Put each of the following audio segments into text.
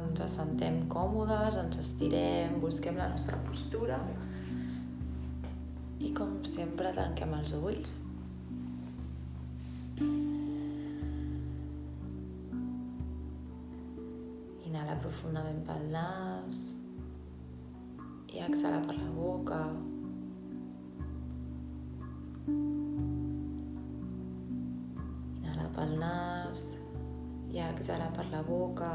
ens assentem còmodes, ens estirem, busquem la nostra postura i com sempre tanquem els ulls. Inhala profundament pel nas i exhala per la boca. Inhala pel nas i exhala per la boca.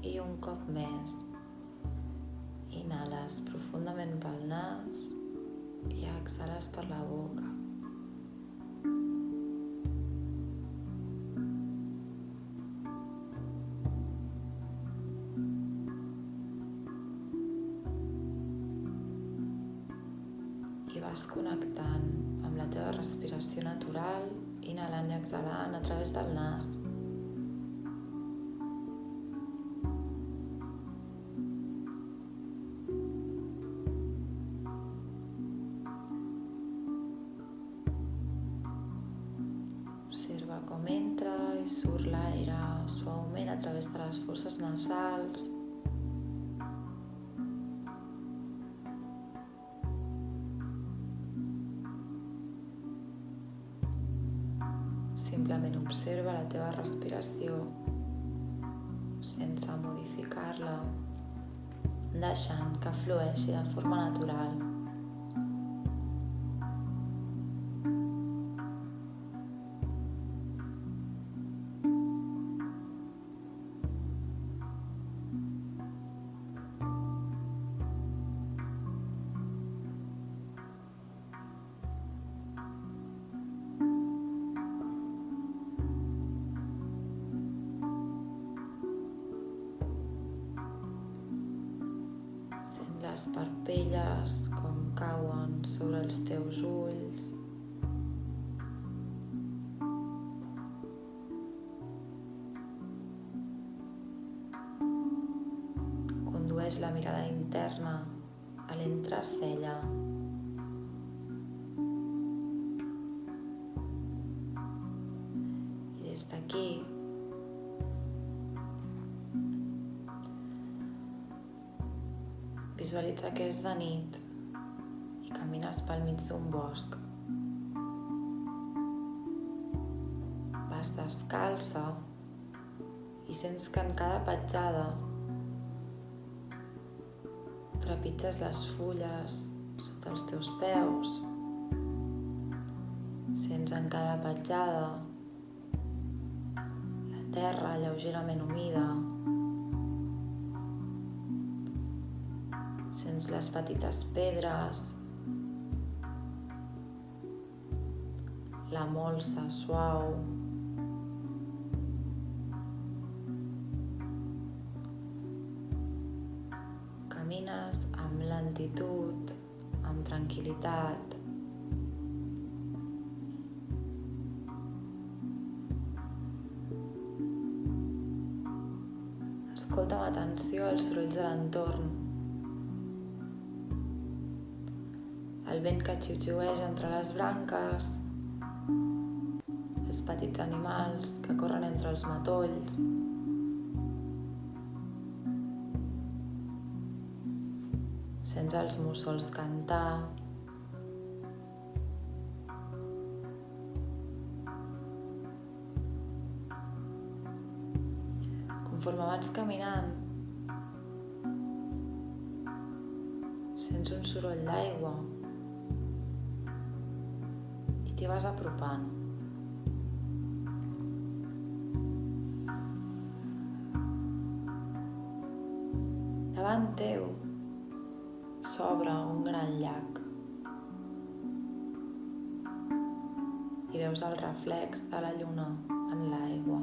I un cop més, inhales profundament pel nas i exhales per la boca. I vas connectant amb la teva respiració natural, inhalant i exhalant a través del nas. Observa com entra i surt l'aire suaument a través de les fosses nasals. Simplement observa la teva respiració sense modificar-la, deixant que flueixi de forma natural. Sent les parpelles com cauen sobre els teus ulls. Condueix la mirada interna a l'entrecella. I des d'aquí visualitza que és de nit i camines pel mig d'un bosc. Vas descalça i sents que en cada petjada trepitges les fulles sota els teus peus. Sents en cada petjada la terra lleugerament humida. Sents les petites pedres, la molsa suau. Camines amb lentitud, amb tranquil·litat. Escolta amb atenció els sorolls de l'entorn. El vent que xiuxiueja entre les branques, els petits animals que corren entre els matolls. Sents els mussols cantar. Conforme vas caminant, sents un soroll d'aigua i t'hi vas apropant. Davant teu s'obre un gran llac i veus el reflex de la lluna en l'aigua.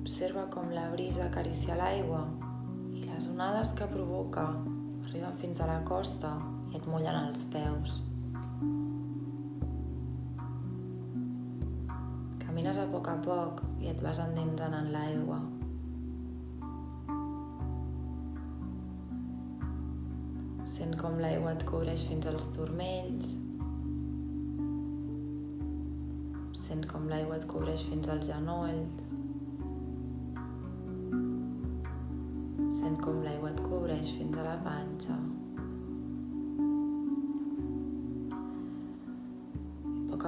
Observa com la brisa acaricia l'aigua i les onades que provoca arriben fins a la costa i et mullen els peus. Camines a poc i et vas endinsant en l'aigua. Sent com l'aigua et cobreix fins als turmells. Sent com l'aigua et cobreix fins als genolls. Sent com l'aigua et cobreix fins a la panxa.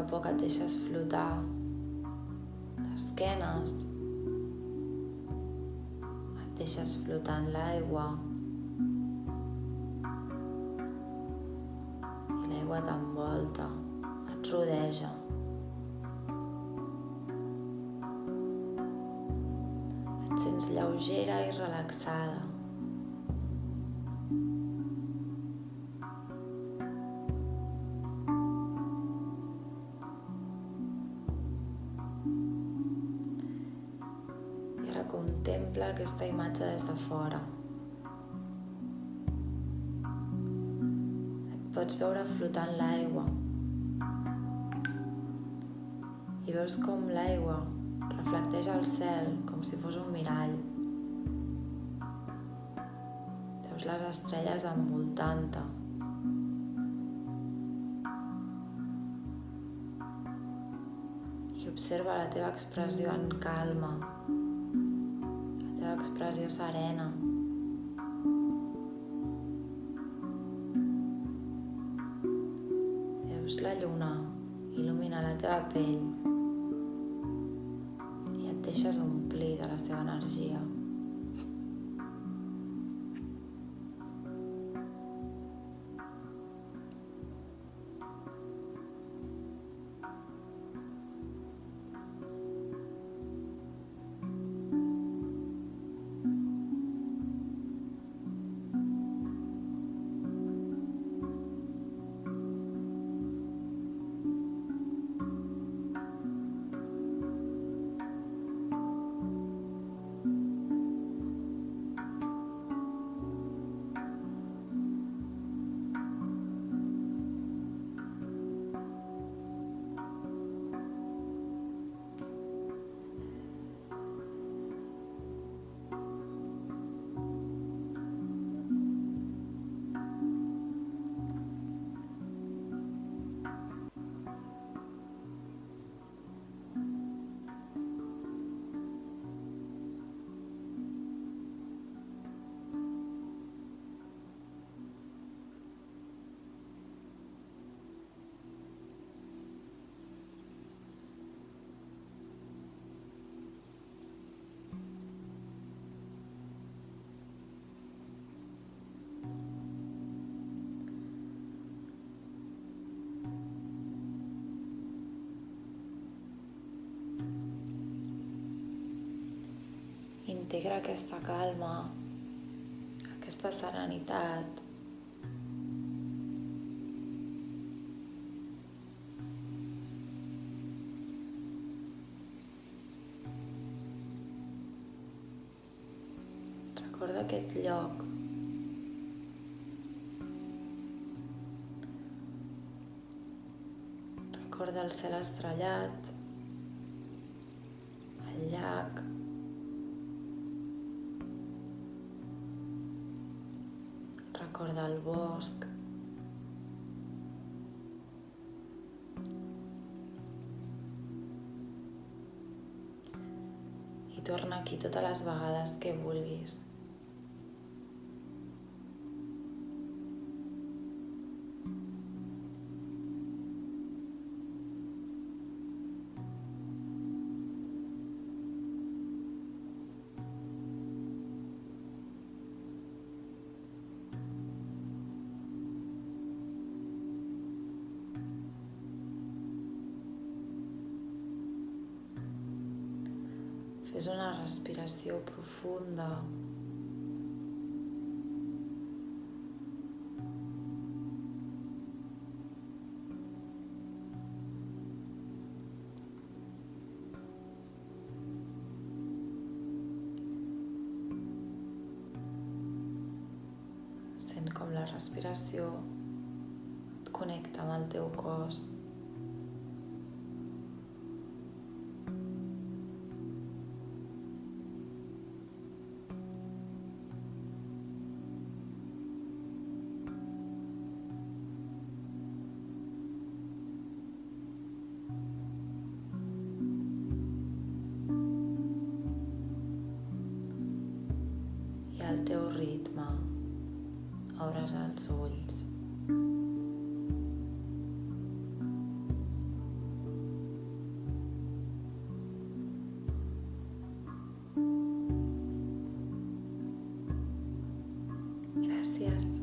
A poc et deixes flotar d'esquenes. Et deixes flotar en l'aigua. I l'aigua t'envolta, et rodeja. Et sents lleugera i relaxada. Contempla aquesta imatge des de fora. Et pots veure flotant l'aigua i veus com l'aigua reflecteix el cel com si fos un mirall. Veus les estrelles envoltant-te. I observa la teva expressió en calma, expressió serena. Veus la lluna il·lumina la teva pell i et deixes omplir de la seva energia. Integra aquesta calma, aquesta serenitat. Recorda aquest lloc. Recorda el cel estrellat, el llac. Recorda el bosc. I torna aquí totes les vegades que vulguis. Fes una respiració profunda. Sent com la respiració et connecta amb el teu cos. calma, obres els ulls. Gràcies.